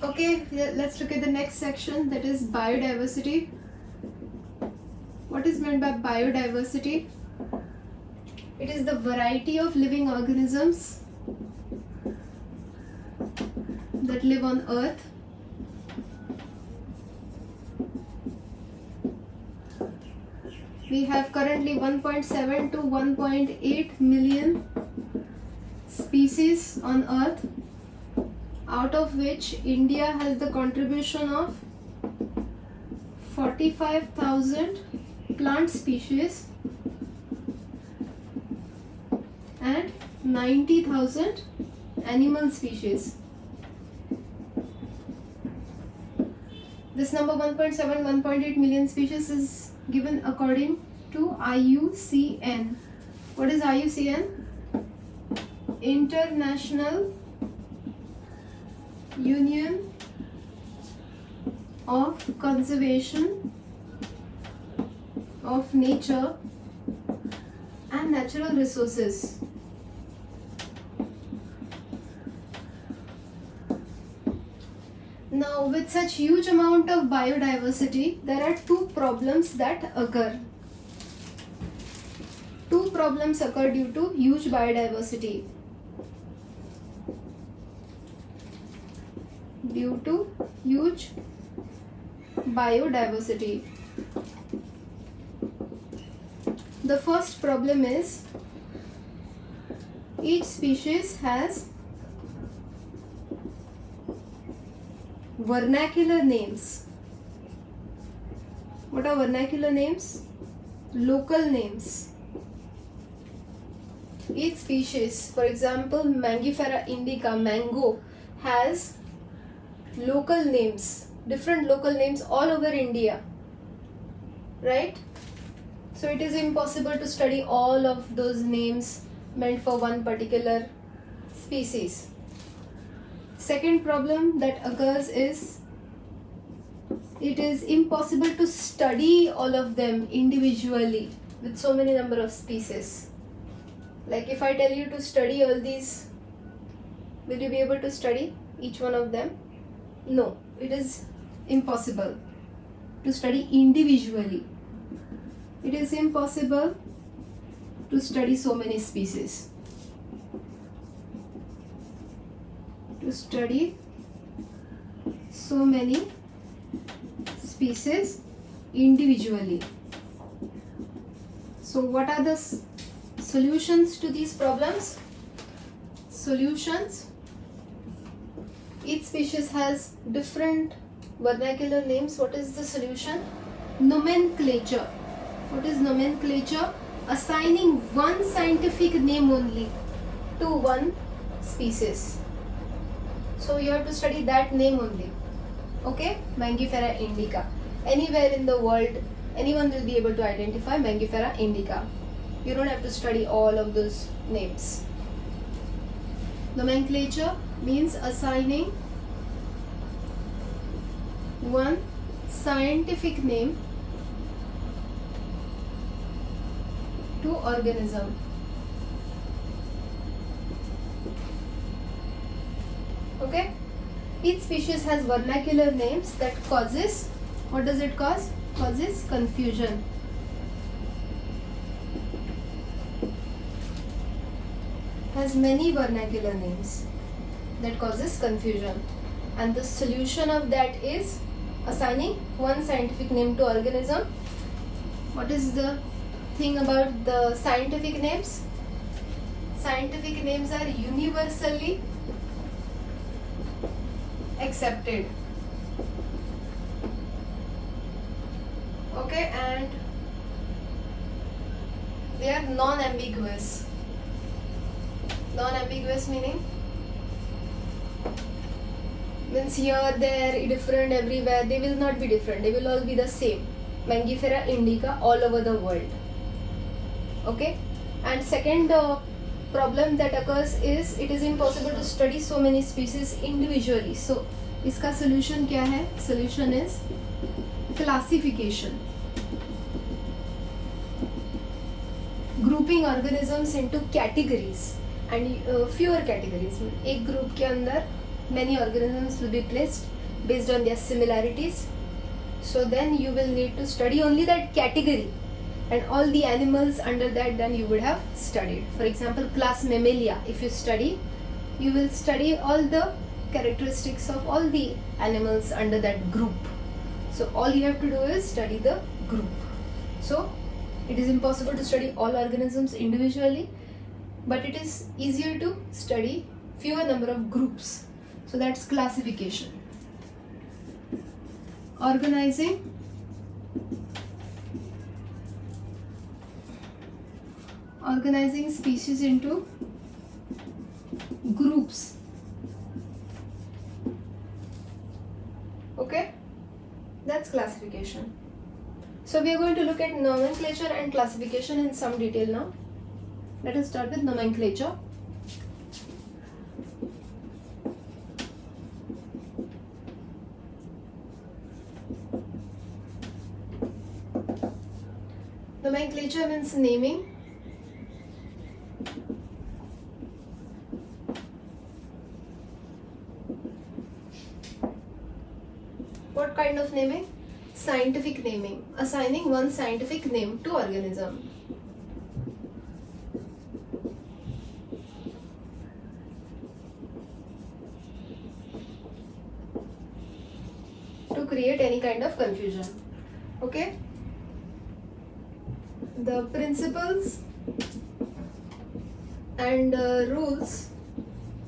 Okay, let's look at the next section, that is biodiversity. What is meant by biodiversity? It is the variety of living organisms that live on Earth. We have currently 1.7 to 1.8 million species on Earth, out of which India has the contribution of 45,000 plant species and 90,000 animal species. This number 1.7, 1.8 million species is given according to IUCN. What is IUCN? International Union of Conservation of Nature and Natural Resources. Now, with such huge amount of biodiversity, there are two problems that occur. Two problems occur due to huge biodiversity. Due to huge biodiversity. The first problem is each species has vernacular names. What are vernacular names? Local names. Each species, for example, Mangifera indica, mango, has local names, different local names all over India, right? So it is impossible to study all of those names meant for one particular species. Second problem that occurs is it is impossible to study all of them individually with so many number of species. Like if I tell you to study all these, will you be able to study each one of them? No, it is impossible to study individually. It is impossible to study so many species. To study so many species individually. So what are the solutions to these problems? Solutions. Each species has different vernacular names. What is the solution? Nomenclature. What is nomenclature? Assigning one scientific name only to one species. So you have to study that name only. Okay? Mangifera indica. Anywhere in the world, anyone will be able to identify Mangifera indica. You don't have to study all of those names. Nomenclature means assigning one scientific name to organism. Okay? Each species has vernacular names that causes, what does it cause? Causes confusion. Has many vernacular names that causes confusion. And the solution of that is assigning one scientific name to organism. What is the thing about the scientific names? Scientific names are universally accepted. Okay, and they are non-ambiguous. Non-ambiguous meaning means here, there, different everywhere. They will not be different. They will all be the same. Mangifera indica all over the world. Okay, and second problem that occurs is it is impossible to study so many species individually. So इसका solution क्या है? Solution is classification. Grouping organisms into categories and fewer categories. एक group के अंदर many organisms will be placed based on their similarities. So then you will need to study only that category, and all the animals under that then you would have studied. For example, class Mammalia, if you study, you will study all the characteristics of all the animals under that group. So all you have to do is study the group. So it is impossible to study all organisms individually, but it is easier to study fewer number of groups. So that's classification. Organizing species into groups. Okay, that's classification. So we are going to look at nomenclature and classification in some detail now. Let us start with nomenclature. Nomenclature means naming. What kind of naming? Scientific naming. Assigning one scientific name to organism. To create any kind of confusion. Okay? The principles and rules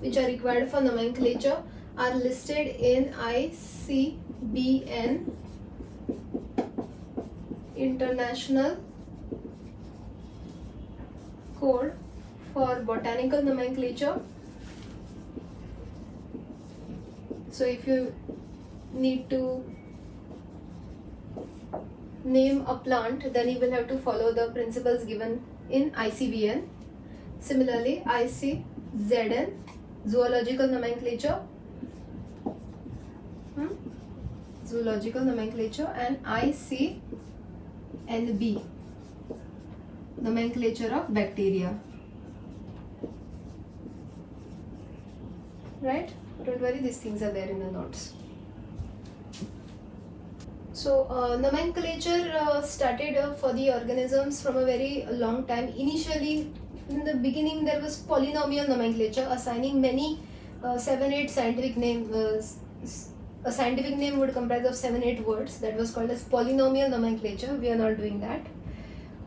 which are required for nomenclature are listed in ICBN, International Code for Botanical Nomenclature. So if you need to name a plant, then you will have to follow the principles given in ICBN. Similarly, ICZN, Zoological Nomenclature, Zoological Nomenclature, and ICNB, Nomenclature of Bacteria. Right? Don't worry, these things are there in the notes. So nomenclature started for the organisms from a very long time. Initially, in the beginning, there was polynomial nomenclature, assigning many 7-8 scientific names. A scientific name would comprise of 7-8 words. That was called as polynomial nomenclature. We are not doing that.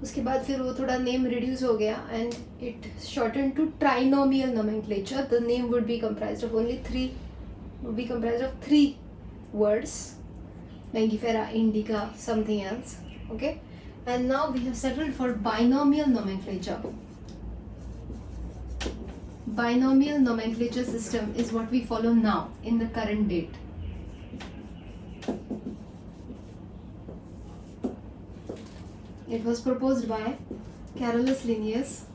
उसके बाद फिर वो थोड़ा name reduce हो गया and it shortened to trinomial nomenclature. The name would be comprised of only 3 words. Mangifera, indica, something else. Okay, and now we have settled for binomial nomenclature. Binomial nomenclature system is what we follow now in the current date. It was proposed by Carolus Linnaeus,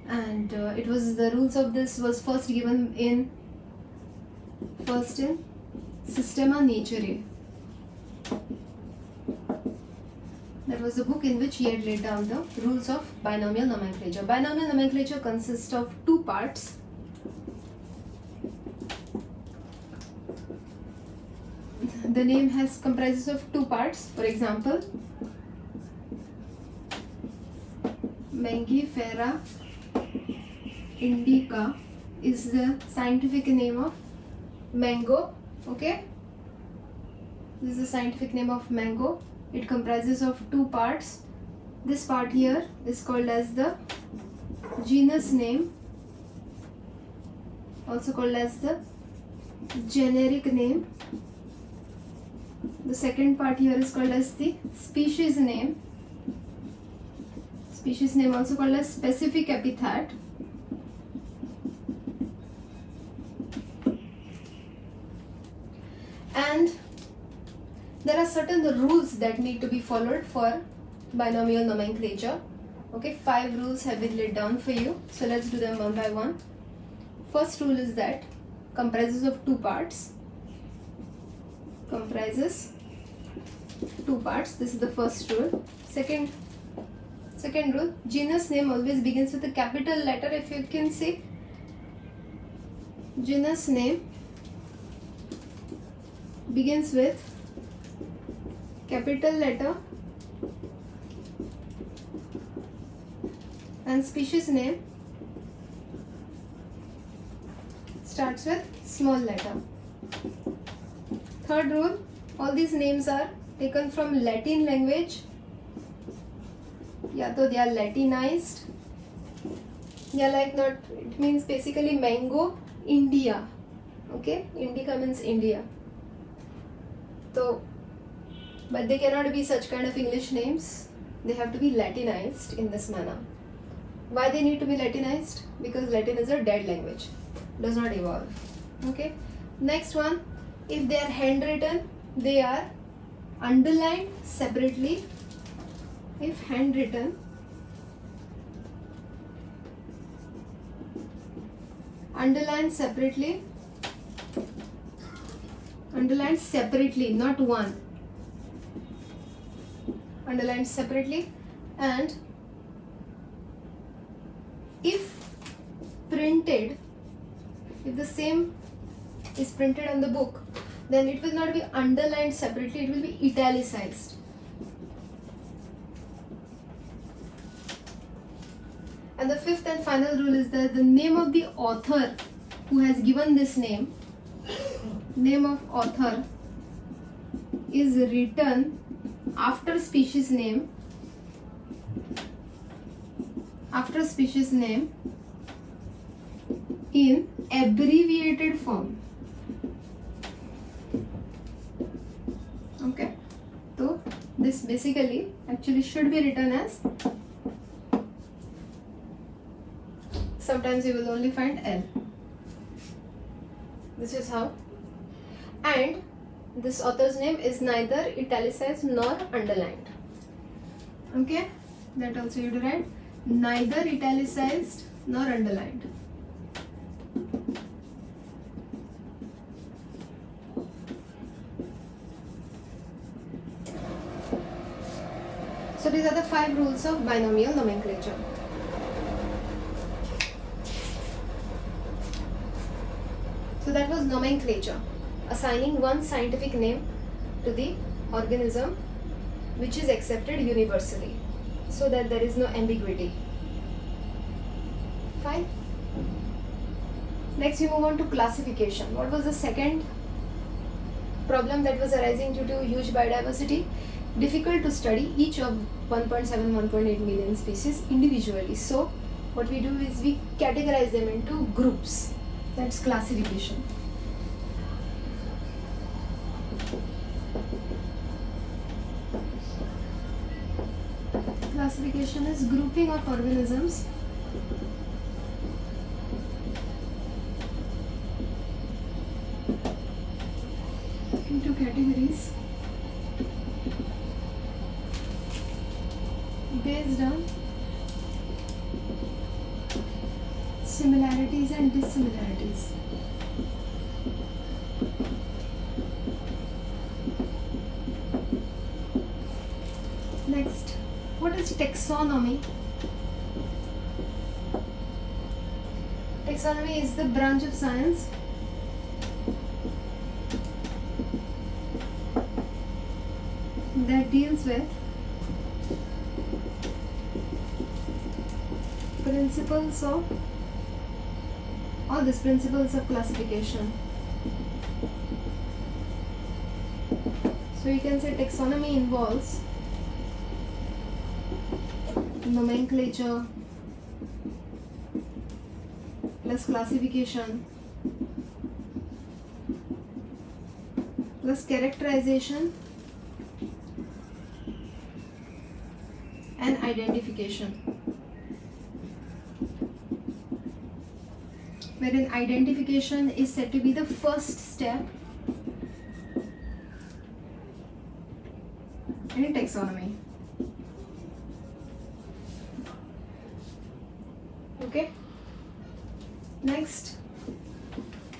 and it was the rules of this was first given in Systema Naturae. That was the book in which he had laid down the rules of binomial nomenclature. Binomial nomenclature consists of 2 parts. The name comprises of 2 parts. For example, Mangifera indica is the scientific name of mango. Okay, this is the scientific name of mango. It comprises of 2 parts. This part here is called as the genus name, also called as the generic name. The second part here is called as the species name. Species name also called as specific epithet. And there are certain rules that need to be followed for binomial nomenclature. Okay, 5 rules have been laid down for you. So let's do them one by one. First rule is that comprises of 2 parts. Comprises 2 parts. This is the first rule. Second rule, genus name always begins with a capital letter. If you can see, genus name begins with capital letter and species name starts with small letter. Third rule, all these names are taken from Latin language, या तो they are Latinized, या like not, it means basically mango, India, okay, Indica means India. So, but they cannot be such kind of English names, they have to be Latinized in this manner. Why they need to be Latinized? Because Latin is a dead language, does not evolve, okay. Next one, if they are handwritten, they are underlined separately. If handwritten, underlined separately, not one, underlined separately. And if printed, if the same is printed on the book, then it will not be underlined separately, it will be italicized. And the fifth and final rule is that the name of the author who has given this name of author is written after species name in abbreviated form. Okay, so this basically actually should be written as, sometimes you will only find L. This is how. And this author's name is neither italicized nor underlined. Okay, that also you have to write, neither italicized nor underlined. So these are the 5 rules of binomial nomenclature. So that was nomenclature, assigning one scientific name to the organism which is accepted universally, so that there is no ambiguity. Fine. Next we move on to classification. What was the second problem that was arising due to huge biodiversity? Difficult to study each of 1.7-1.8 million species individually. So what we do is we categorize them into groups. That's classification. Classification is grouping of organisms into categories based on similarities and dissimilarities. Next, what is taxonomy? Taxonomy is the branch of science that deals with principles of classification. So you can say taxonomy involves nomenclature plus classification plus characterization and identification, wherein identification is said to be the first step in taxonomy. Okay. Next,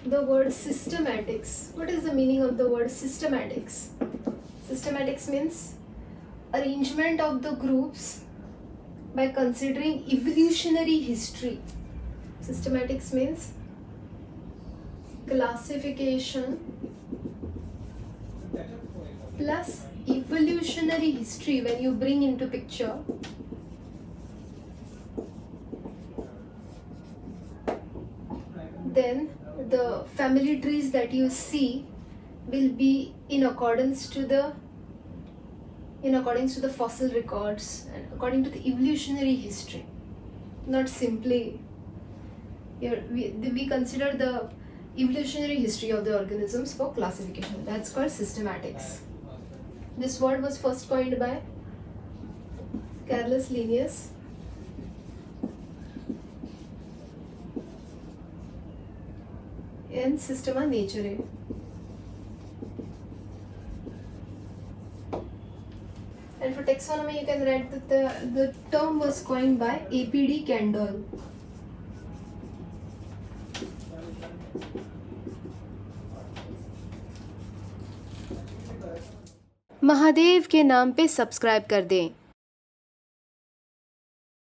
the word systematics. What is the meaning of the word systematics? Systematics means arrangement of the groups by considering evolutionary history. Systematics means classification plus evolutionary history when you bring into picture, then the family trees that you see will be in accordance to the fossil records and according to the evolutionary history, not simply we consider the evolutionary history of the organisms for classification. That's called systematics. This word was first coined by Carolus Linnaeus in Systema Naturae. And for taxonomy, you can write that the term was coined by APD Kendall. Mahadev के नाम पे subscribe कर दें।